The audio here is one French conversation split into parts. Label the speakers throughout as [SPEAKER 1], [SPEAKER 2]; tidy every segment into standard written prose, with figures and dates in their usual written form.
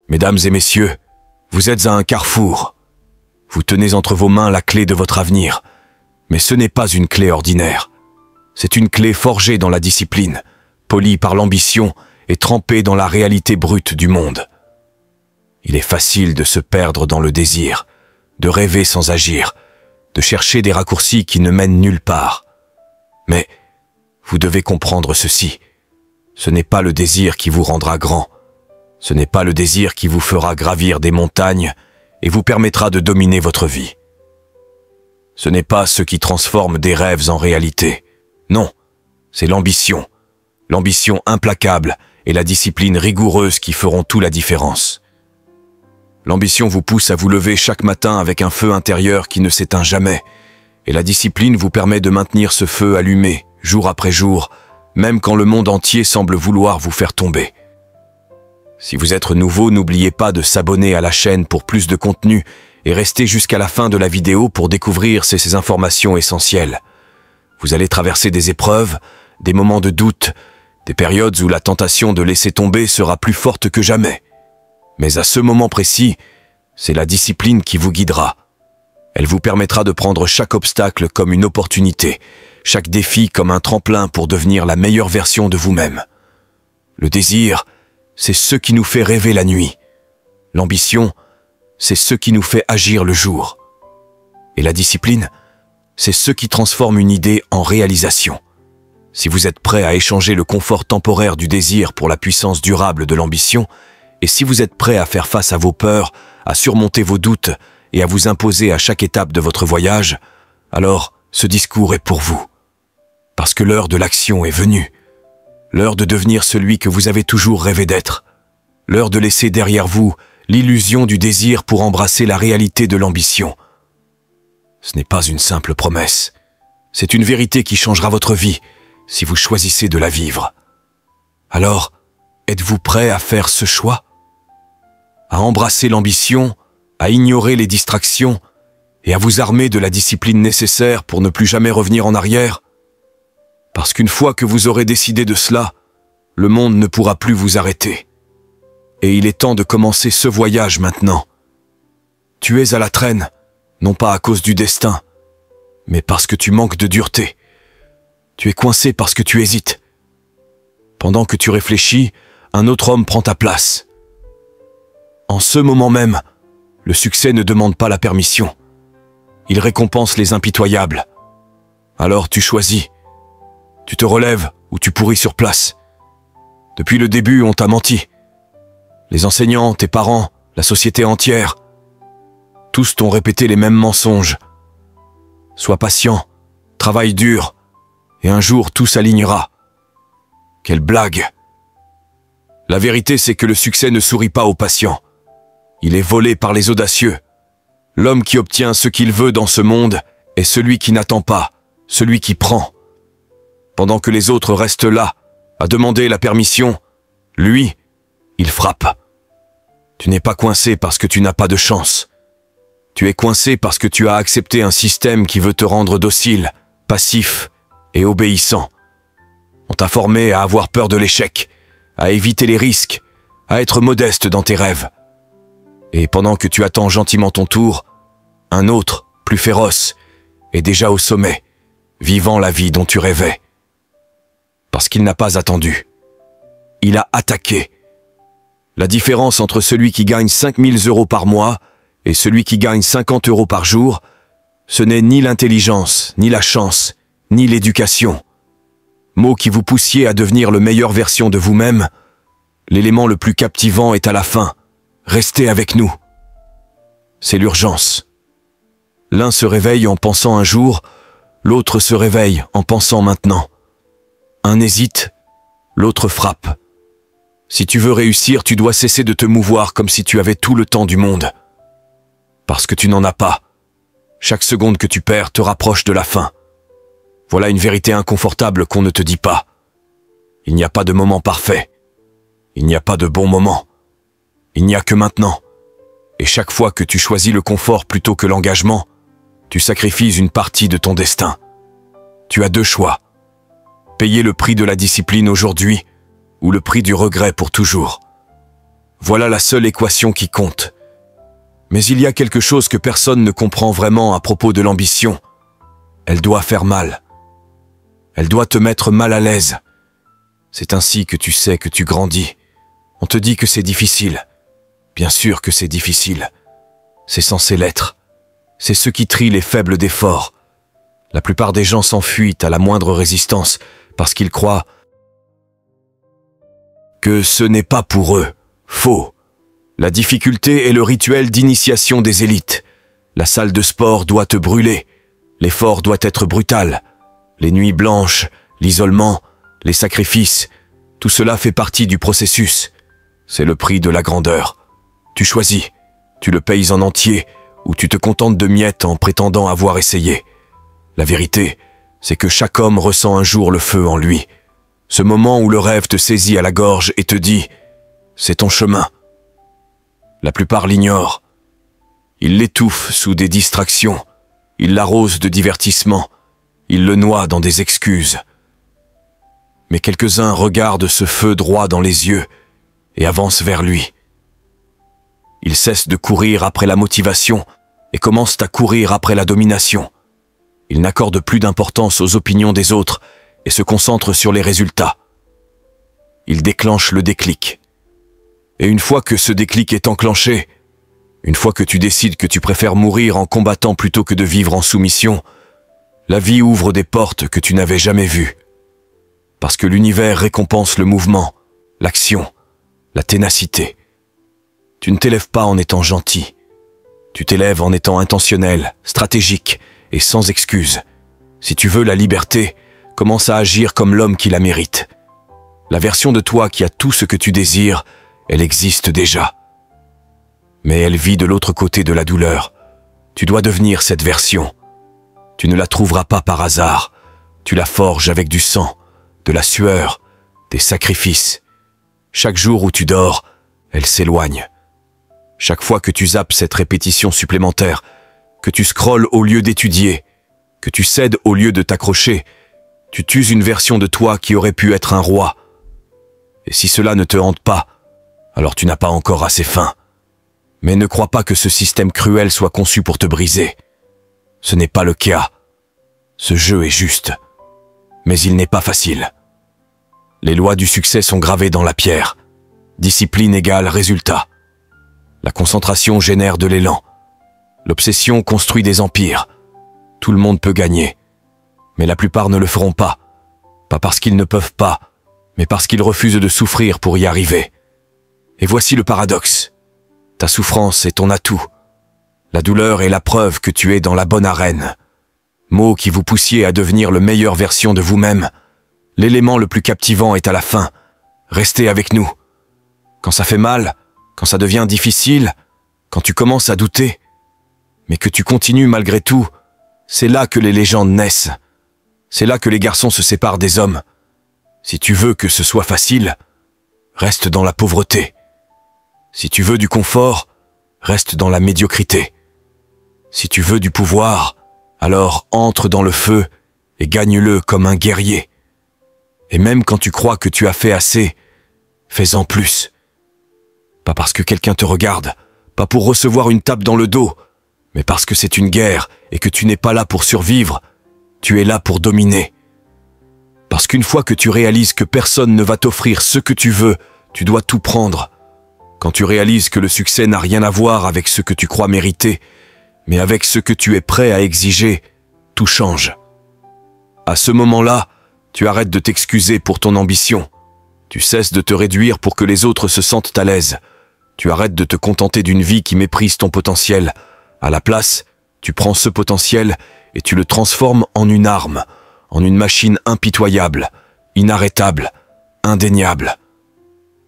[SPEAKER 1] Mesdames et messieurs, vous êtes à un carrefour. Vous tenez entre vos mains la clé de votre avenir. Mais ce n'est pas une clé ordinaire. C'est une clé forgée dans la discipline, polie par l'ambition et trempée dans la réalité brute du monde. Il est facile de se perdre dans le désir, de rêver sans agir, de chercher des raccourcis qui ne mènent nulle part. Mais vous devez comprendre ceci. Ce n'est pas le désir qui vous rendra grand. Ce n'est pas le désir qui vous fera gravir des montagnes et vous permettra de dominer votre vie. Ce n'est pas ce qui transforme des rêves en réalité. Non, c'est l'ambition. L'ambition implacable et la discipline rigoureuse qui feront toute la différence. L'ambition vous pousse à vous lever chaque matin avec un feu intérieur qui ne s'éteint jamais, et la discipline vous permet de maintenir ce feu allumé, jour après jour, même quand le monde entier semble vouloir vous faire tomber. Si vous êtes nouveau, n'oubliez pas de s'abonner à la chaîne pour plus de contenu et restez jusqu'à la fin de la vidéo pour découvrir ces informations essentielles. Vous allez traverser des épreuves, des moments de doute, des périodes où la tentation de laisser tomber sera plus forte que jamais. Mais à ce moment précis, c'est la discipline qui vous guidera. Elle vous permettra de prendre chaque obstacle comme une opportunité, chaque défi comme un tremplin pour devenir la meilleure version de vous-même. Le désir, c'est ce qui nous fait rêver la nuit. L'ambition, c'est ce qui nous fait agir le jour. Et la discipline, c'est ce qui transforme une idée en réalisation. Si vous êtes prêt à échanger le confort temporaire du désir pour la puissance durable de l'ambition, et si vous êtes prêt à faire face à vos peurs, à surmonter vos doutes et à vous imposer à chaque étape de votre voyage, alors ce discours est pour vous. Parce que l'heure de l'action est venue. L'heure de devenir celui que vous avez toujours rêvé d'être. L'heure de laisser derrière vous l'illusion du désir pour embrasser la réalité de l'ambition. Ce n'est pas une simple promesse. C'est une vérité qui changera votre vie si vous choisissez de la vivre. Alors, êtes-vous prêt à faire ce choix? À embrasser l'ambition, à ignorer les distractions et à vous armer de la discipline nécessaire pour ne plus jamais revenir en arrière? Parce qu'une fois que vous aurez décidé de cela, le monde ne pourra plus vous arrêter. Et il est temps de commencer ce voyage maintenant. Tu es à la traîne, non pas à cause du destin, mais parce que tu manques de dureté. Tu es coincé parce que tu hésites. Pendant que tu réfléchis, un autre homme prend ta place. En ce moment même, le succès ne demande pas la permission. Il récompense les impitoyables. Alors tu choisis. Tu te relèves ou tu pourris sur place. Depuis le début, on t'a menti. Les enseignants, tes parents, la société entière. Tous t'ont répété les mêmes mensonges. Sois patient, travaille dur, et un jour tout s'alignera. Quelle blague! La vérité, c'est que le succès ne sourit pas aux patients. Il est volé par les audacieux. L'homme qui obtient ce qu'il veut dans ce monde est celui qui n'attend pas, celui qui prend. Pendant que les autres restent là, à demander la permission, lui, il frappe. Tu n'es pas coincé parce que tu n'as pas de chance. Tu es coincé parce que tu as accepté un système qui veut te rendre docile, passif et obéissant. On t'a formé à avoir peur de l'échec, à éviter les risques, à être modeste dans tes rêves. Et pendant que tu attends gentiment ton tour, un autre, plus féroce, est déjà au sommet, vivant la vie dont tu rêvais. Parce qu'il n'a pas attendu. Il a attaqué. La différence entre celui qui gagne 5 000 € par mois et celui qui gagne 50 € par jour, ce n'est ni l'intelligence, ni la chance, ni l'éducation. Mots qui vous poussiez à devenir la meilleure version de vous-même, l'élément le plus captivant est à la fin. Restez avec nous. C'est l'urgence. L'un se réveille en pensant un jour, l'autre se réveille en pensant maintenant. Un hésite, l'autre frappe. Si tu veux réussir, tu dois cesser de te mouvoir comme si tu avais tout le temps du monde. Parce que tu n'en as pas. Chaque seconde que tu perds te rapproche de la fin. Voilà une vérité inconfortable qu'on ne te dit pas. Il n'y a pas de moment parfait. Il n'y a pas de bon moment. Il n'y a que maintenant. Et chaque fois que tu choisis le confort plutôt que l'engagement, tu sacrifies une partie de ton destin. Tu as deux choix. Payer le prix de la discipline aujourd'hui ou le prix du regret pour toujours. Voilà la seule équation qui compte. Mais il y a quelque chose que personne ne comprend vraiment à propos de l'ambition. Elle doit faire mal. Elle doit te mettre mal à l'aise. C'est ainsi que tu sais que tu grandis. On te dit que c'est difficile. Bien sûr que c'est difficile. C'est censé l'être. C'est ce qui trie les faibles des forts. La plupart des gens s'enfuient à la moindre résistance parce qu'ils croient que ce n'est pas pour eux. Faux. La difficulté est le rituel d'initiation des élites. La salle de sport doit te brûler. L'effort doit être brutal. Les nuits blanches, l'isolement, les sacrifices, tout cela fait partie du processus. C'est le prix de la grandeur. Tu choisis. Tu le payes en entier ou tu te contentes de miettes en prétendant avoir essayé. La vérité, c'est que chaque homme ressent un jour le feu en lui. Ce moment où le rêve te saisit à la gorge et te dit « c'est ton chemin ». La plupart l'ignorent. Ils l'étouffent sous des distractions. Ils l'arrosent de divertissements. Ils le noient dans des excuses. Mais quelques-uns regardent ce feu droit dans les yeux et avancent vers lui. Ils cessent de courir après la motivation et commencent à courir après la domination. Ils n'accordent plus d'importance aux opinions des autres et se concentrent sur les résultats. Ils déclenchent le déclic. Et une fois que ce déclic est enclenché, une fois que tu décides que tu préfères mourir en combattant plutôt que de vivre en soumission, la vie ouvre des portes que tu n'avais jamais vues. Parce que l'univers récompense le mouvement, l'action, la ténacité. Tu ne t'élèves pas en étant gentil. Tu t'élèves en étant intentionnel, stratégique et sans excuse. Si tu veux la liberté, commence à agir comme l'homme qui la mérite. La version de toi qui a tout ce que tu désires, elle existe déjà. Mais elle vit de l'autre côté de la douleur. Tu dois devenir cette version. Tu ne la trouveras pas par hasard. Tu la forges avec du sang, de la sueur, des sacrifices. Chaque jour où tu dors, elle s'éloigne. Chaque fois que tu zappes cette répétition supplémentaire, que tu scrolles au lieu d'étudier, que tu cèdes au lieu de t'accrocher, tu tues une version de toi qui aurait pu être un roi. Et si cela ne te hante pas, alors tu n'as pas encore assez faim. Mais ne crois pas que ce système cruel soit conçu pour te briser. Ce n'est pas le cas. Ce jeu est juste. Mais il n'est pas facile. Les lois du succès sont gravées dans la pierre. Discipline égale résultat. La concentration génère de l'élan. L'obsession construit des empires. Tout le monde peut gagner. Mais la plupart ne le feront pas. Pas parce qu'ils ne peuvent pas, mais parce qu'ils refusent de souffrir pour y arriver. Et voici le paradoxe. Ta souffrance est ton atout. La douleur est la preuve que tu es dans la bonne arène. Mots qui vous poussiez à devenir la meilleure version de vous-même. L'élément le plus captivant est à la fin. Restez avec nous. Quand ça fait mal, quand ça devient difficile, quand tu commences à douter, mais que tu continues malgré tout, c'est là que les légendes naissent. C'est là que les garçons se séparent des hommes. Si tu veux que ce soit facile, reste dans la pauvreté. Si tu veux du confort, reste dans la médiocrité. Si tu veux du pouvoir, alors entre dans le feu et gagne-le comme un guerrier. Et même quand tu crois que tu as fait assez, fais-en plus. Pas parce que quelqu'un te regarde, pas pour recevoir une tape dans le dos, mais parce que c'est une guerre et que tu n'es pas là pour survivre, tu es là pour dominer. Parce qu'une fois que tu réalises que personne ne va t'offrir ce que tu veux, tu dois tout prendre. Quand tu réalises que le succès n'a rien à voir avec ce que tu crois mériter, mais avec ce que tu es prêt à exiger, tout change. À ce moment-là, tu arrêtes de t'excuser pour ton ambition. Tu cesses de te réduire pour que les autres se sentent à l'aise. Tu arrêtes de te contenter d'une vie qui méprise ton potentiel. À la place, tu prends ce potentiel et tu le transformes en une arme, en une machine impitoyable, inarrêtable, indéniable.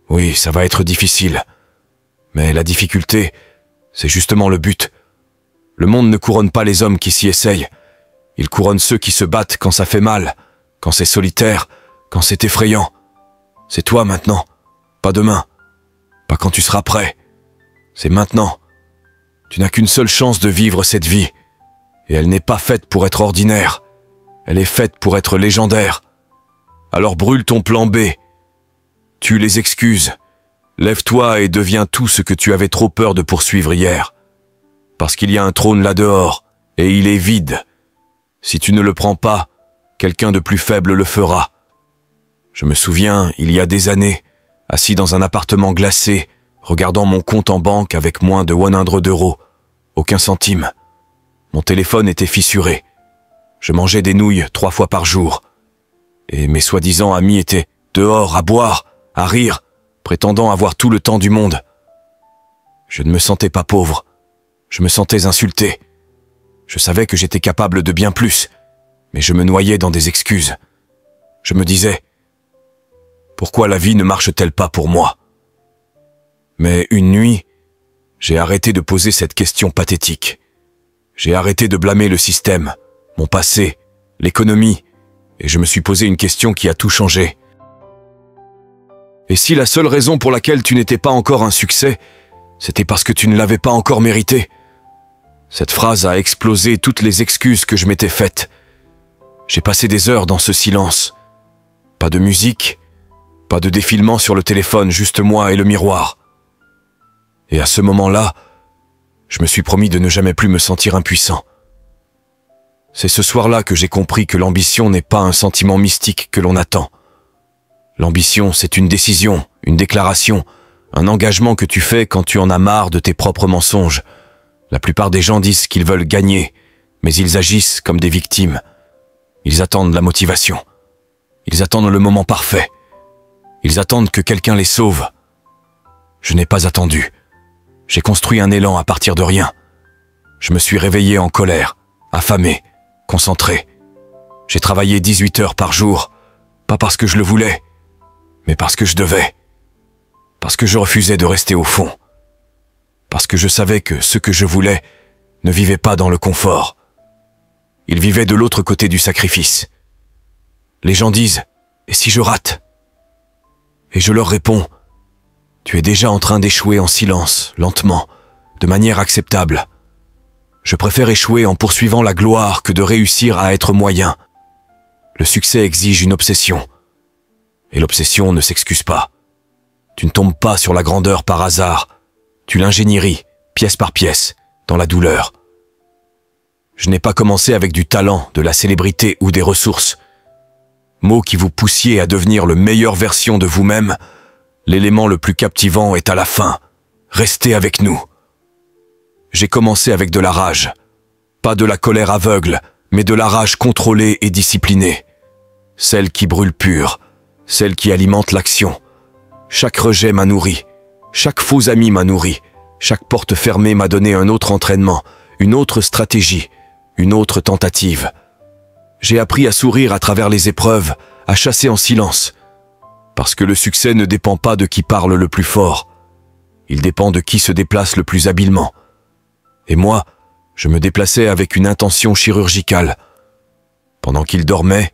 [SPEAKER 1] Oui, ça va être difficile. Mais la difficulté, c'est justement le but. Le monde ne couronne pas les hommes qui s'y essayent. Il couronne ceux qui se battent quand ça fait mal, quand c'est solitaire, quand c'est effrayant. C'est toi maintenant, pas demain, pas quand tu seras prêt. C'est maintenant. Tu n'as qu'une seule chance de vivre cette vie. Et elle n'est pas faite pour être ordinaire. Elle est faite pour être légendaire. Alors brûle ton plan B. Tue les excuses. Lève-toi et deviens tout ce que tu avais trop peur de poursuivre hier. Parce qu'il y a un trône là-dehors, et il est vide. Si tu ne le prends pas, quelqu'un de plus faible le fera. Je me souviens, il y a des années, assis dans un appartement glacé, regardant mon compte en banque avec moins de 100 €, aucun centime. Mon téléphone était fissuré. Je mangeais des nouilles 3 fois par jour. Et mes soi-disant amis étaient dehors à boire, à rire, prétendant avoir tout le temps du monde. Je ne me sentais pas pauvre. Je me sentais insulté. Je savais que j'étais capable de bien plus, mais je me noyais dans des excuses. Je me disais, pourquoi la vie ne marche-t-elle pas pour moi? Mais une nuit, j'ai arrêté de poser cette question pathétique. J'ai arrêté de blâmer le système, mon passé, l'économie, et je me suis posé une question qui a tout changé. Et si la seule raison pour laquelle tu n'étais pas encore un succès, c'était parce que tu ne l'avais pas encore mérité? Cette phrase a explosé toutes les excuses que je m'étais faites. J'ai passé des heures dans ce silence. Pas de musique, pas de défilement sur le téléphone, juste moi et le miroir. Et à ce moment-là, je me suis promis de ne jamais plus me sentir impuissant. C'est ce soir-là que j'ai compris que l'ambition n'est pas un sentiment mystique que l'on attend. L'ambition, c'est une décision, une déclaration, un engagement que tu fais quand tu en as marre de tes propres mensonges. La plupart des gens disent qu'ils veulent gagner, mais ils agissent comme des victimes. Ils attendent la motivation. Ils attendent le moment parfait. Ils attendent que quelqu'un les sauve. Je n'ai pas attendu. J'ai construit un élan à partir de rien. Je me suis réveillé en colère, affamé, concentré. J'ai travaillé 18 heures par jour, pas parce que je le voulais, mais parce que je devais. Parce que je refusais de rester au fond. Parce que je savais que ce que je voulais ne vivait pas dans le confort. Il vivait de l'autre côté du sacrifice. Les gens disent « Et si je rate ?» Et je leur réponds « Tu es déjà en train d'échouer en silence, lentement, de manière acceptable. Je préfère échouer en poursuivant la gloire que de réussir à être moyen. Le succès exige une obsession. Et l'obsession ne s'excuse pas. Tu ne tombes pas sur la grandeur par hasard. Tu l'ingénieries, pièce par pièce, dans la douleur. Je n'ai pas commencé avec du talent, de la célébrité ou des ressources. Mots qui vous poussiez à devenir le meilleure version de vous-même, l'élément le plus captivant est à la fin. Restez avec nous. J'ai commencé avec de la rage. Pas de la colère aveugle, mais de la rage contrôlée et disciplinée. Celle qui brûle pure, celle qui alimente l'action. Chaque rejet m'a nourri. Chaque faux ami m'a nourri. Chaque porte fermée m'a donné un autre entraînement, une autre stratégie, une autre tentative. J'ai appris à sourire à travers les épreuves, à chasser en silence. Parce que le succès ne dépend pas de qui parle le plus fort. Il dépend de qui se déplace le plus habilement. Et moi, je me déplaçais avec une intention chirurgicale. Pendant qu'il dormait,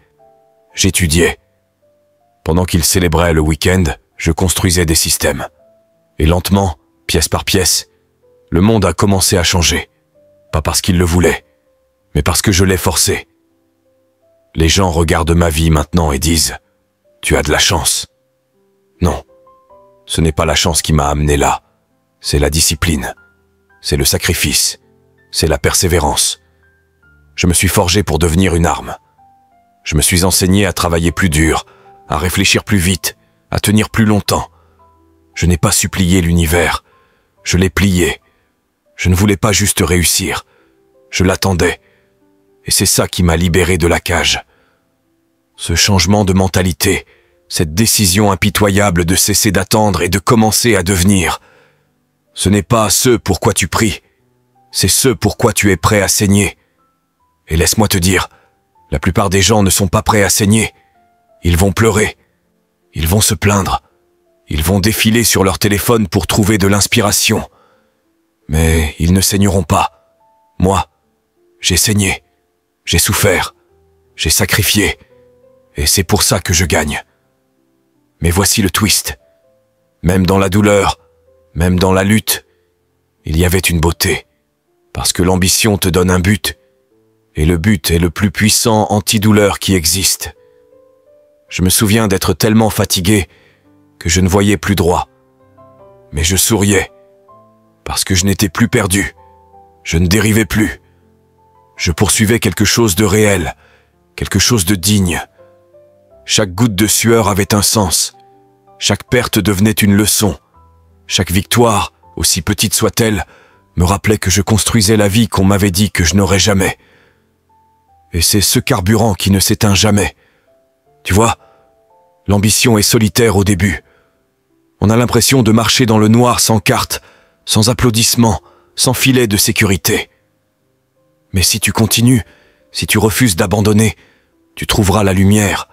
[SPEAKER 1] j'étudiais. Pendant qu'il célébrait le week-end, je construisais des systèmes. Et lentement, pièce par pièce, le monde a commencé à changer. Pas parce qu'il le voulait, mais parce que je l'ai forcé. Les gens regardent ma vie maintenant et disent « Tu as de la chance ». Non, ce n'est pas la chance qui m'a amené là. C'est la discipline, c'est le sacrifice, c'est la persévérance. Je me suis forgé pour devenir une arme. Je me suis enseigné à travailler plus dur, à réfléchir plus vite, à tenir plus longtemps. Je n'ai pas supplié l'univers, je l'ai plié. Je ne voulais pas juste réussir, je l'attendais. Et c'est ça qui m'a libéré de la cage. Ce changement de mentalité, cette décision impitoyable de cesser d'attendre et de commencer à devenir. Ce n'est pas ce pourquoi tu pries, c'est ce pourquoi tu es prêt à saigner. Et laisse-moi te dire, la plupart des gens ne sont pas prêts à saigner. Ils vont pleurer, ils vont se plaindre, ils vont défiler sur leur téléphone pour trouver de l'inspiration. Mais ils ne saigneront pas. Moi, j'ai saigné, j'ai souffert, j'ai sacrifié, et c'est pour ça que je gagne. Mais voici le twist. Même dans la douleur, même dans la lutte, il y avait une beauté. Parce que l'ambition te donne un but, et le but est le plus puissant antidouleur qui existe. Je me souviens d'être tellement fatigué que je ne voyais plus droit. Mais je souriais, parce que je n'étais plus perdu. Je ne dérivais plus. Je poursuivais quelque chose de réel, quelque chose de digne. Chaque goutte de sueur avait un sens. Chaque perte devenait une leçon. Chaque victoire, aussi petite soit-elle, me rappelait que je construisais la vie qu'on m'avait dit que je n'aurais jamais. Et c'est ce carburant qui ne s'éteint jamais. Tu vois, l'ambition est solitaire au début. On a l'impression de marcher dans le noir sans carte, sans applaudissements, sans filet de sécurité. Mais si tu continues, si tu refuses d'abandonner, tu trouveras la lumière,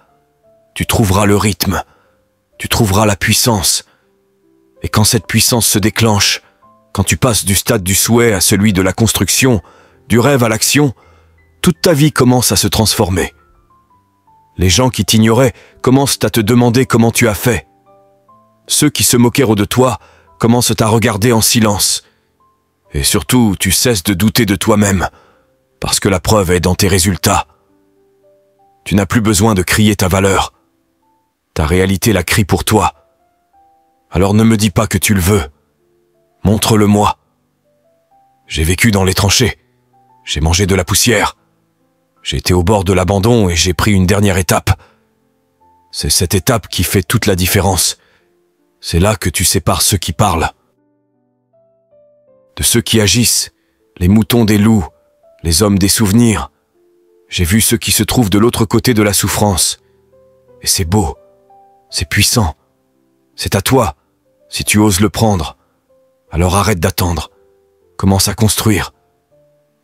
[SPEAKER 1] tu trouveras le rythme, tu trouveras la puissance. Et quand cette puissance se déclenche, quand tu passes du stade du souhait à celui de la construction, du rêve à l'action, toute ta vie commence à se transformer. Les gens qui t'ignoraient commencent à te demander comment tu as fait. Ceux qui se moquèrent de toi commencent à regarder en silence. Et surtout, tu cesses de douter de toi-même, parce que la preuve est dans tes résultats. Tu n'as plus besoin de crier ta valeur. Ta réalité la crie pour toi. Alors ne me dis pas que tu le veux. Montre-le-moi. J'ai vécu dans les tranchées. J'ai mangé de la poussière. J'ai été au bord de l'abandon et j'ai pris une dernière étape. C'est cette étape qui fait toute la différence. C'est là que tu sépares ceux qui parlent de ceux qui agissent, les moutons des loups, les hommes des souvenirs. J'ai vu ceux qui se trouvent de l'autre côté de la souffrance. Et c'est beau, c'est puissant. C'est à toi, si tu oses le prendre. Alors arrête d'attendre, commence à construire.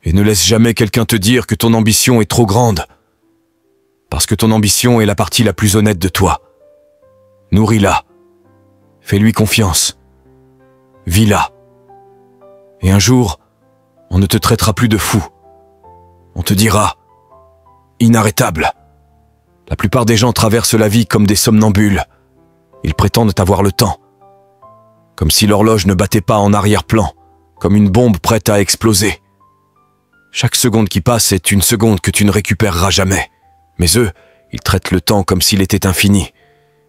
[SPEAKER 1] Et ne laisse jamais quelqu'un te dire que ton ambition est trop grande. Parce que ton ambition est la partie la plus honnête de toi. Nourris-la. Fais-lui confiance. Vis-la. Et un jour, on ne te traitera plus de fou. On te dira « inarrêtable ». La plupart des gens traversent la vie comme des somnambules. Ils prétendent avoir le temps. Comme si l'horloge ne battait pas en arrière-plan, comme une bombe prête à exploser. Chaque seconde qui passe est une seconde que tu ne récupéreras jamais. Mais eux, ils traitent le temps comme s'il était infini.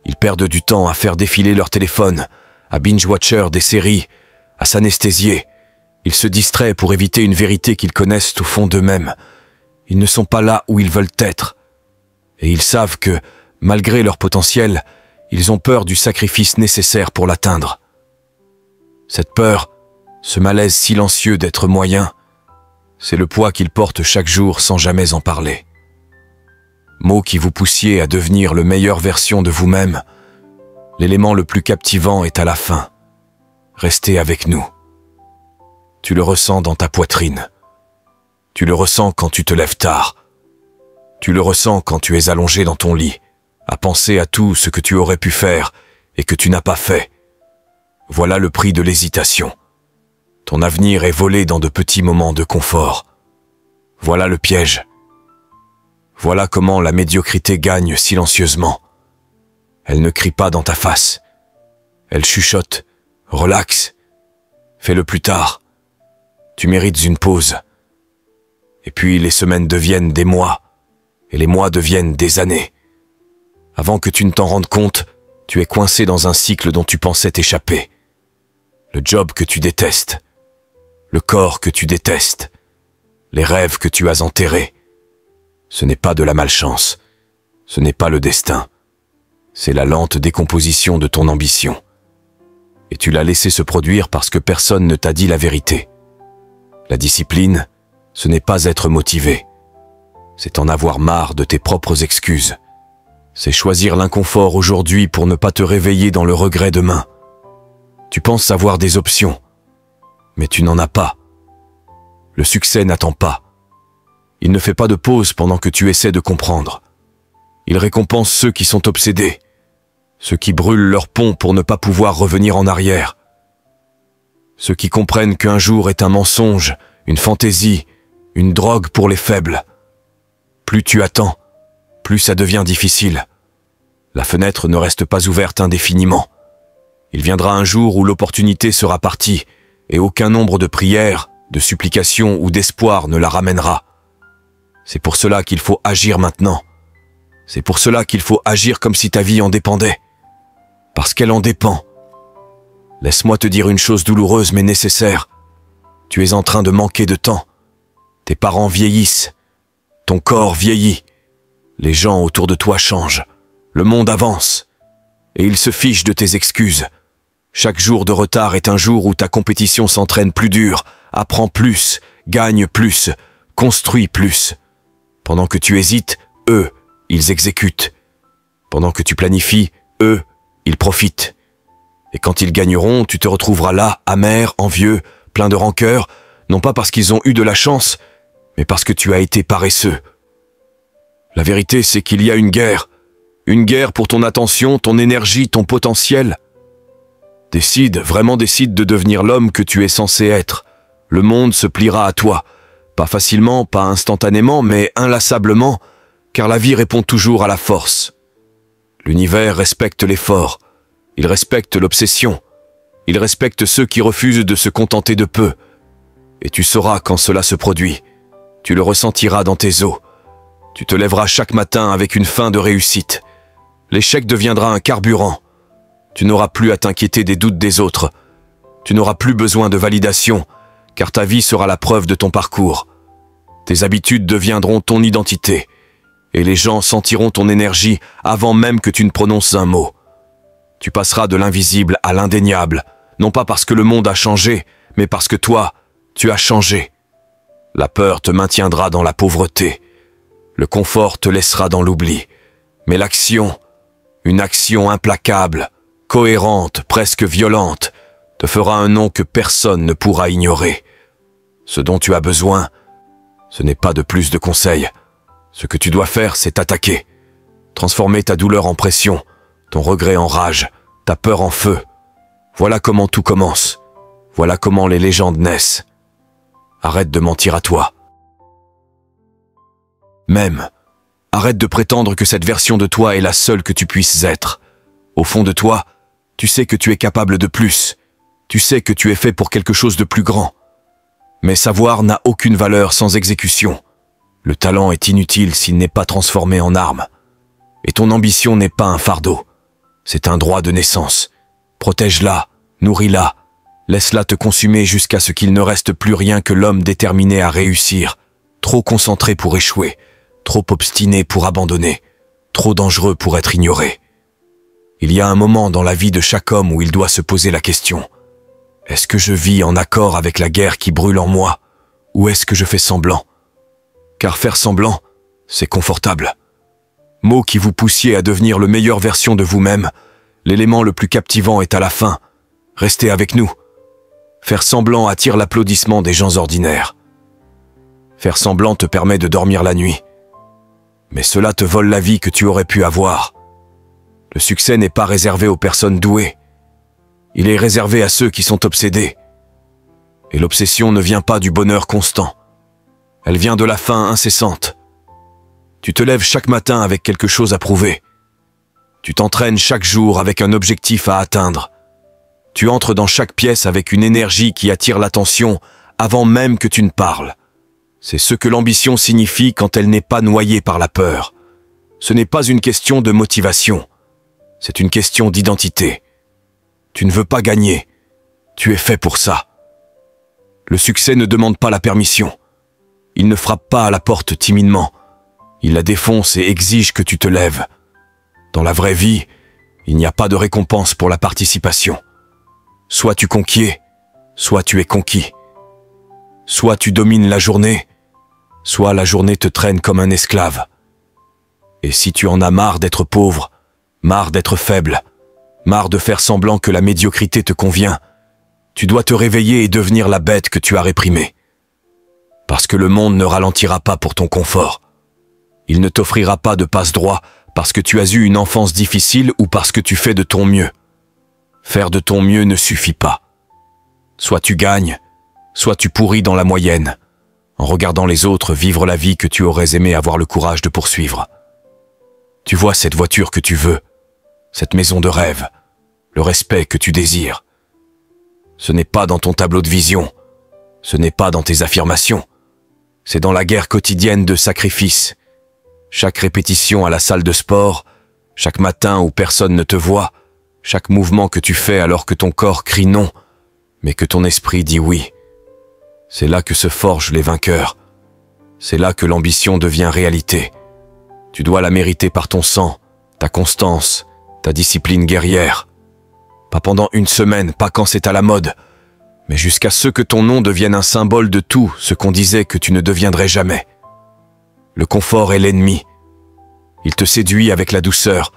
[SPEAKER 1] Ils perdent du temps à faire défiler leur téléphone, à binge-watcher des séries, à s'anesthésier. Ils se distraient pour éviter une vérité qu'ils connaissent au fond d'eux-mêmes. Ils ne sont pas là où ils veulent être. Et ils savent que, malgré leur potentiel, ils ont peur du sacrifice nécessaire pour l'atteindre. Cette peur, ce malaise silencieux d'être moyen, c'est le poids qu'ils portent chaque jour sans jamais en parler. Mots qui vous poussiez à devenir la meilleure version de vous-même, l'élément le plus captivant est à la fin. Restez avec nous. Tu le ressens dans ta poitrine. Tu le ressens quand tu te lèves tard. Tu le ressens quand tu es allongé dans ton lit, à penser à tout ce que tu aurais pu faire et que tu n'as pas fait. Voilà le prix de l'hésitation. Ton avenir est volé dans de petits moments de confort. Voilà le piège. Voilà comment la médiocrité gagne silencieusement. Elle ne crie pas dans ta face. Elle chuchote, relaxe. Fais-le plus tard. Tu mérites une pause. Et puis les semaines deviennent des mois, et les mois deviennent des années. Avant que tu ne t'en rendes compte, tu es coincé dans un cycle dont tu pensais t'échapper. Le job que tu détestes, le corps que tu détestes, les rêves que tu as enterrés. Ce n'est pas de la malchance, ce n'est pas le destin, c'est la lente décomposition de ton ambition. Et tu l'as laissé se produire parce que personne ne t'a dit la vérité. La discipline, ce n'est pas être motivé. C'est en avoir marre de tes propres excuses. C'est choisir l'inconfort aujourd'hui pour ne pas te réveiller dans le regret demain. Tu penses avoir des options, mais tu n'en as pas. Le succès n'attend pas. Il ne fait pas de pause pendant que tu essaies de comprendre. Il récompense ceux qui sont obsédés, ceux qui brûlent leur pont pour ne pas pouvoir revenir en arrière. Ceux qui comprennent qu'un jour est un mensonge, une fantaisie, une drogue pour les faibles. Plus tu attends, plus ça devient difficile. La fenêtre ne reste pas ouverte indéfiniment. Il viendra un jour où l'opportunité sera partie et aucun nombre de prières, de supplications ou d'espoir ne la ramènera. C'est pour cela qu'il faut agir maintenant. C'est pour cela qu'il faut agir comme si ta vie en dépendait. Parce qu'elle en dépend. Laisse-moi te dire une chose douloureuse mais nécessaire. Tu es en train de manquer de temps. Tes parents vieillissent. Ton corps vieillit. Les gens autour de toi changent. Le monde avance. Et ils se fichent de tes excuses. Chaque jour de retard est un jour où ta compétition s'entraîne plus dur, apprend plus, gagne plus, construit plus. Pendant que tu hésites, eux, ils exécutent. Pendant que tu planifies, eux, ils profitent. Et quand ils gagneront, tu te retrouveras là, amer, envieux, plein de rancœur, non pas parce qu'ils ont eu de la chance, mais parce que tu as été paresseux. La vérité, c'est qu'il y a une guerre pour ton attention, ton énergie, ton potentiel. Vraiment décide de devenir l'homme que tu es censé être. Le monde se pliera à toi. Pas facilement, pas instantanément, mais inlassablement, car la vie répond toujours à la force. L'univers respecte l'effort. Il respecte l'obsession. Il respecte ceux qui refusent de se contenter de peu. Et tu sauras quand cela se produit. Tu le ressentiras dans tes os. Tu te lèveras chaque matin avec une faim de réussite. L'échec deviendra un carburant. Tu n'auras plus à t'inquiéter des doutes des autres. Tu n'auras plus besoin de validation, car ta vie sera la preuve de ton parcours. Tes habitudes deviendront ton identité, et les gens sentiront ton énergie avant même que tu ne prononces un mot. Tu passeras de l'invisible à l'indéniable, non pas parce que le monde a changé, mais parce que toi, tu as changé. La peur te maintiendra dans la pauvreté. Le confort te laissera dans l'oubli. Mais l'action, une action implacable, cohérente, presque violente, te fera un nom que personne ne pourra ignorer. Ce dont tu as besoin, ce n'est pas de plus de conseils. Ce que tu dois faire, c'est t'attaquer. Transformer ta douleur en pression, ton regret en rage, ta peur en feu. Voilà comment tout commence. Voilà comment les légendes naissent. Arrête de mentir à toi. Même, arrête de prétendre que cette version de toi est la seule que tu puisses être. Au fond de toi, tu sais que tu es capable de plus. Tu sais que tu es fait pour quelque chose de plus grand. Mais savoir n'a aucune valeur sans exécution. Le talent est inutile s'il n'est pas transformé en arme. Et ton ambition n'est pas un fardeau. C'est un droit de naissance. Protège-la, nourris-la, laisse-la te consumer jusqu'à ce qu'il ne reste plus rien que l'homme déterminé à réussir, trop concentré pour échouer, trop obstiné pour abandonner, trop dangereux pour être ignoré. Il y a un moment dans la vie de chaque homme où il doit se poser la question. Est-ce que je vis en accord avec la guerre qui brûle en moi, ou est-ce que je fais semblant? Car faire semblant, c'est confortable. Mot qui vous poussiez à devenir le meilleure version de vous-même, l'élément le plus captivant est à la fin. Restez avec nous. Faire semblant attire l'applaudissement des gens ordinaires. Faire semblant te permet de dormir la nuit. Mais cela te vole la vie que tu aurais pu avoir. Le succès n'est pas réservé aux personnes douées. Il est réservé à ceux qui sont obsédés. Et l'obsession ne vient pas du bonheur constant. Elle vient de la faim incessante. Tu te lèves chaque matin avec quelque chose à prouver. Tu t'entraînes chaque jour avec un objectif à atteindre. Tu entres dans chaque pièce avec une énergie qui attire l'attention avant même que tu ne parles. C'est ce que l'ambition signifie quand elle n'est pas noyée par la peur. Ce n'est pas une question de motivation. C'est une question d'identité. Tu ne veux pas gagner. Tu es fait pour ça. Le succès ne demande pas la permission. Il ne frappe pas à la porte timidement. Il la défonce et exige que tu te lèves. Dans la vraie vie, il n'y a pas de récompense pour la participation. Soit tu conquiers, soit tu es conquis. Soit tu domines la journée, soit la journée te traîne comme un esclave. Et si tu en as marre d'être pauvre, marre d'être faible, marre de faire semblant que la médiocrité te convient, tu dois te réveiller et devenir la bête que tu as réprimée. Parce que le monde ne ralentira pas pour ton confort. Il ne t'offrira pas de passe-droit parce que tu as eu une enfance difficile ou parce que tu fais de ton mieux. Faire de ton mieux ne suffit pas. Soit tu gagnes, soit tu pourris dans la moyenne, en regardant les autres vivre la vie que tu aurais aimé avoir le courage de poursuivre. Tu vois cette voiture que tu veux, cette maison de rêve, le respect que tu désires. Ce n'est pas dans ton tableau de vision, ce n'est pas dans tes affirmations, c'est dans la guerre quotidienne de sacrifice. Chaque répétition à la salle de sport, chaque matin où personne ne te voit, chaque mouvement que tu fais alors que ton corps crie non, mais que ton esprit dit oui. C'est là que se forgent les vainqueurs. C'est là que l'ambition devient réalité. Tu dois la mériter par ton sang, ta constance, ta discipline guerrière. Pas pendant une semaine, pas quand c'est à la mode, mais jusqu'à ce que ton nom devienne un symbole de tout ce qu'on disait que tu ne deviendrais jamais. Le confort est l'ennemi. Il te séduit avec la douceur,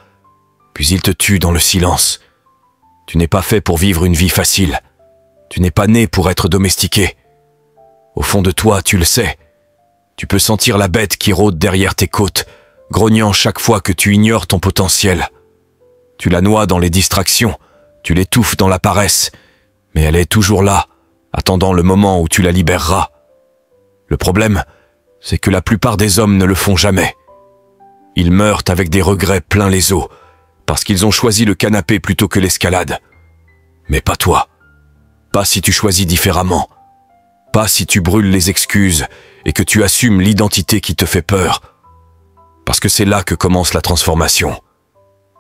[SPEAKER 1] puis il te tue dans le silence. Tu n'es pas fait pour vivre une vie facile. Tu n'es pas né pour être domestiqué. Au fond de toi, tu le sais. Tu peux sentir la bête qui rôde derrière tes côtes, grognant chaque fois que tu ignores ton potentiel. Tu la noies dans les distractions, tu l'étouffes dans la paresse, mais elle est toujours là, attendant le moment où tu la libéreras. Le problème, c'est que la plupart des hommes ne le font jamais. Ils meurent avec des regrets plein les os, parce qu'ils ont choisi le canapé plutôt que l'escalade. Mais pas toi. Pas si tu choisis différemment. Pas si tu brûles les excuses et que tu assumes l'identité qui te fait peur. Parce que c'est là que commence la transformation.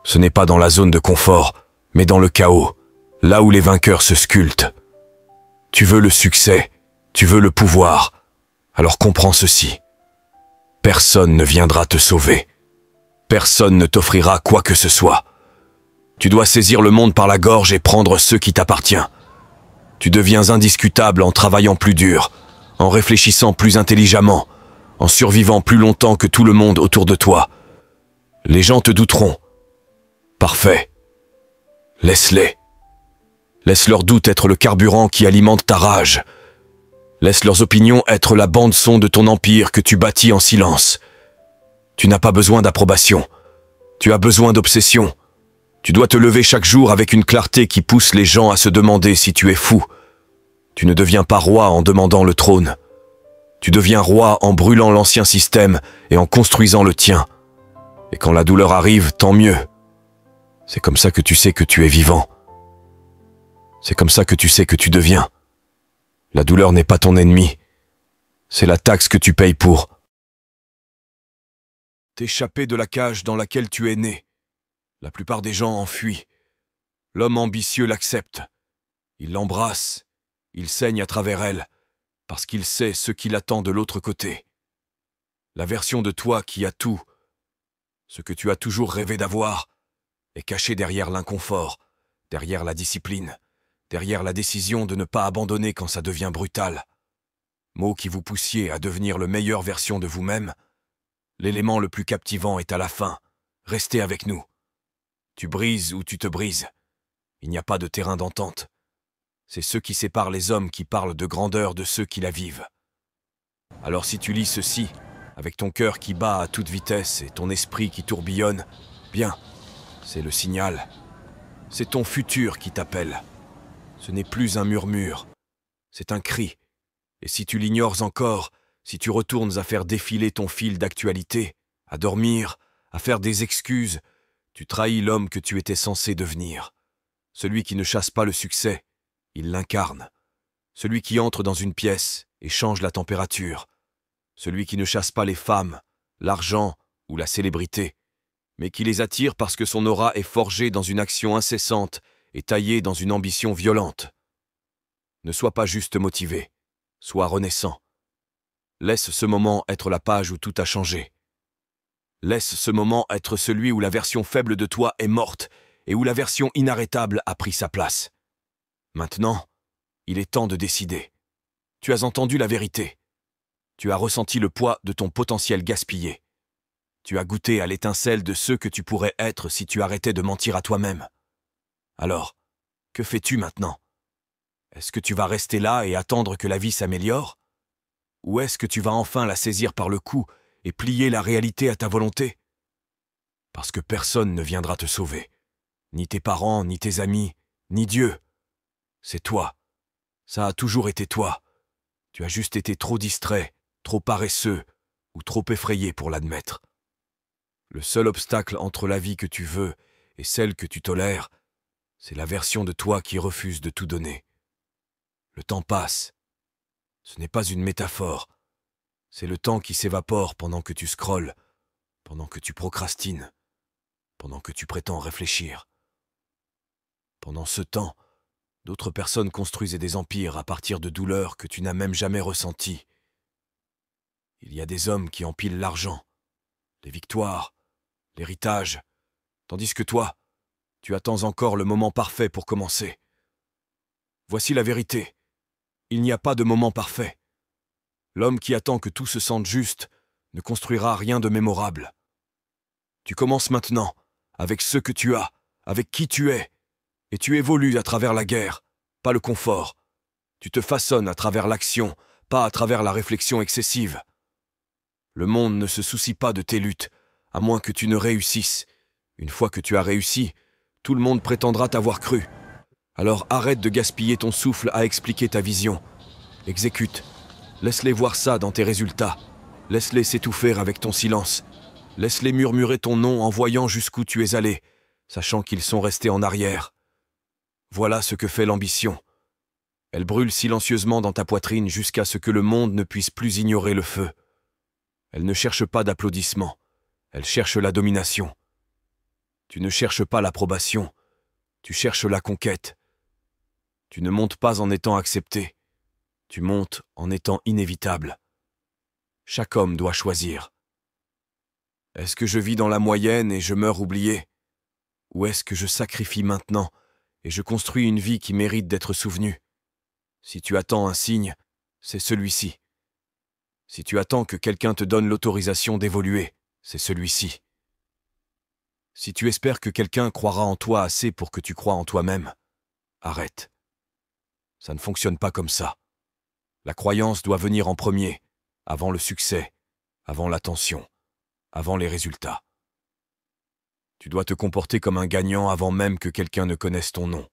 [SPEAKER 1] Ce n'est pas dans la zone de confort, mais dans le chaos, là où les vainqueurs se sculptent. Tu veux le succès, tu veux le pouvoir, alors comprends ceci. Personne ne viendra te sauver. Personne ne t'offrira quoi que ce soit. Tu dois saisir le monde par la gorge et prendre ce qui t'appartient. Tu deviens indiscutable en travaillant plus dur, en réfléchissant plus intelligemment, en survivant plus longtemps que tout le monde autour de toi. Les gens te douteront. Parfait. Laisse-les. Laisse leurs doutes être le carburant qui alimente ta rage. Laisse leurs opinions être la bande-son de ton empire que tu bâtis en silence. Tu n'as pas besoin d'approbation. Tu as besoin d'obsession. Tu dois te lever chaque jour avec une clarté qui pousse les gens à se demander si tu es fou. Tu ne deviens pas roi en demandant le trône. Tu deviens roi en brûlant l'ancien système et en construisant le tien. Et quand la douleur arrive, tant mieux. C'est comme ça que tu sais que tu es vivant. C'est comme ça que tu sais que tu deviens. La douleur n'est pas ton ennemi. C'est la taxe que tu payes pour t'échapper de la cage dans laquelle tu es né. La plupart des gens en fuient. L'homme ambitieux l'accepte. Il l'embrasse. Il saigne à travers elle, parce qu'il sait ce qui l'attend de l'autre côté. La version de toi qui a tout, ce que tu as toujours rêvé d'avoir, est cachée derrière l'inconfort, derrière la discipline, derrière la décision de ne pas abandonner quand ça devient brutal. Mots qui vous poussiez à devenir le meilleure version de vous-même, l'élément le plus captivant est à la fin. Restez avec nous. Tu brises ou tu te brises. Il n'y a pas de terrain d'entente. C'est ce qui sépare les hommes qui parlent de grandeur de ceux qui la vivent. Alors si tu lis ceci, avec ton cœur qui bat à toute vitesse et ton esprit qui tourbillonne, bien, c'est le signal. C'est ton futur qui t'appelle. Ce n'est plus un murmure, c'est un cri. Et si tu l'ignores encore, si tu retournes à faire défiler ton fil d'actualité, à dormir, à faire des excuses, tu trahis l'homme que tu étais censé devenir. Celui qui ne chasse pas le succès, il l'incarne. Celui qui entre dans une pièce et change la température. Celui qui ne chasse pas les femmes, l'argent ou la célébrité, mais qui les attire parce que son aura est forgée dans une action incessante et taillée dans une ambition violente. Ne sois pas juste motivé, sois renaissant. Laisse ce moment être la page où tout a changé. Laisse ce moment être celui où la version faible de toi est morte et où la version inarrêtable a pris sa place. Maintenant, il est temps de décider. Tu as entendu la vérité. Tu as ressenti le poids de ton potentiel gaspillé. Tu as goûté à l'étincelle de ce que tu pourrais être si tu arrêtais de mentir à toi-même. Alors, que fais-tu maintenant? Est-ce que tu vas rester là et attendre que la vie s'améliore? Ou est-ce que tu vas enfin la saisir par le cou et plier la réalité à ta volonté? Parce que personne ne viendra te sauver. Ni tes parents, ni tes amis, ni Dieu. C'est toi. Ça a toujours été toi. Tu as juste été trop distrait, trop paresseux ou trop effrayé pour l'admettre. Le seul obstacle entre la vie que tu veux et celle que tu tolères, c'est la version de toi qui refuse de tout donner. Le temps passe. Ce n'est pas une métaphore. C'est le temps qui s'évapore pendant que tu scrolles, pendant que tu procrastines, pendant que tu prétends réfléchir. Pendant ce temps, d'autres personnes construisaient des empires à partir de douleurs que tu n'as même jamais ressenties. Il y a des hommes qui empilent l'argent, les victoires, l'héritage, tandis que toi, tu attends encore le moment parfait pour commencer. Voici la vérité. Il n'y a pas de moment parfait. L'homme qui attend que tout se sente juste ne construira rien de mémorable. Tu commences maintenant, avec ce que tu as, avec qui tu es, et tu évolues à travers la guerre, pas le confort. Tu te façonnes à travers l'action, pas à travers la réflexion excessive. Le monde ne se soucie pas de tes luttes, à moins que tu ne réussisses. Une fois que tu as réussi, tout le monde prétendra t'avoir cru. Alors arrête de gaspiller ton souffle à expliquer ta vision. Exécute. Laisse-les voir ça dans tes résultats. Laisse-les s'étouffer avec ton silence. Laisse-les murmurer ton nom en voyant jusqu'où tu es allé, sachant qu'ils sont restés en arrière. Voilà ce que fait l'ambition. Elle brûle silencieusement dans ta poitrine jusqu'à ce que le monde ne puisse plus ignorer le feu. Elle ne cherche pas d'applaudissements. Elle cherche la domination. Tu ne cherches pas l'approbation. Tu cherches la conquête. Tu ne montes pas en étant accepté. Tu montes en étant inévitable. Chaque homme doit choisir. Est-ce que je vis dans la moyenne et je meurs oublié? Ou est-ce que je sacrifie maintenant et je construis une vie qui mérite d'être souvenue? Si tu attends un signe, c'est celui-ci. Si tu attends que quelqu'un te donne l'autorisation d'évoluer, c'est celui-ci. Si tu espères que quelqu'un croira en toi assez pour que tu crois en toi-même, arrête. Ça ne fonctionne pas comme ça. La croyance doit venir en premier, avant le succès, avant l'attention, avant les résultats. Tu dois te comporter comme un gagnant avant même que quelqu'un ne connaisse ton nom.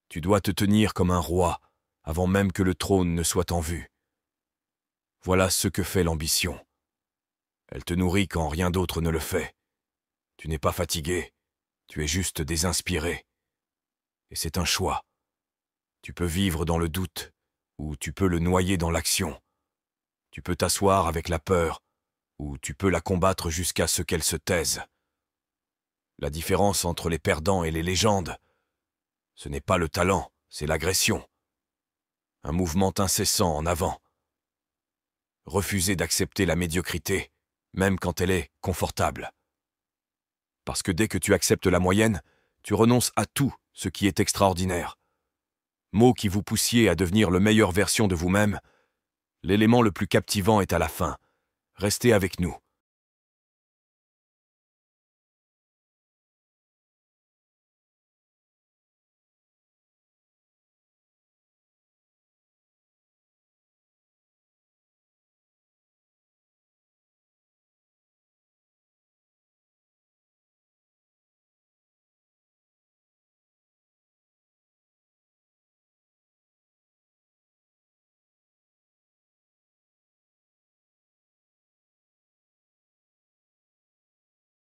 [SPEAKER 1] Tu dois te tenir comme un roi avant même que le trône ne soit en vue. Voilà ce que fait l'ambition. Elle te nourrit quand rien d'autre ne le fait. Tu n'es pas fatigué, tu es juste désinspiré. Et c'est un choix. Tu peux vivre dans le doute, ou tu peux le noyer dans l'action. Tu peux t'asseoir avec la peur, ou tu peux la combattre jusqu'à ce qu'elle se taise. La différence entre les perdants et les légendes, ce n'est pas le talent, c'est l'agression. Un mouvement incessant en avant. Refuser d'accepter la médiocrité, même quand elle est confortable. Parce que dès que tu acceptes la moyenne, tu renonces à tout ce qui est extraordinaire. Mots qui vous poussiez à devenir la meilleure version de vous-même, l'élément le plus captivant est à la fin. Restez avec nous.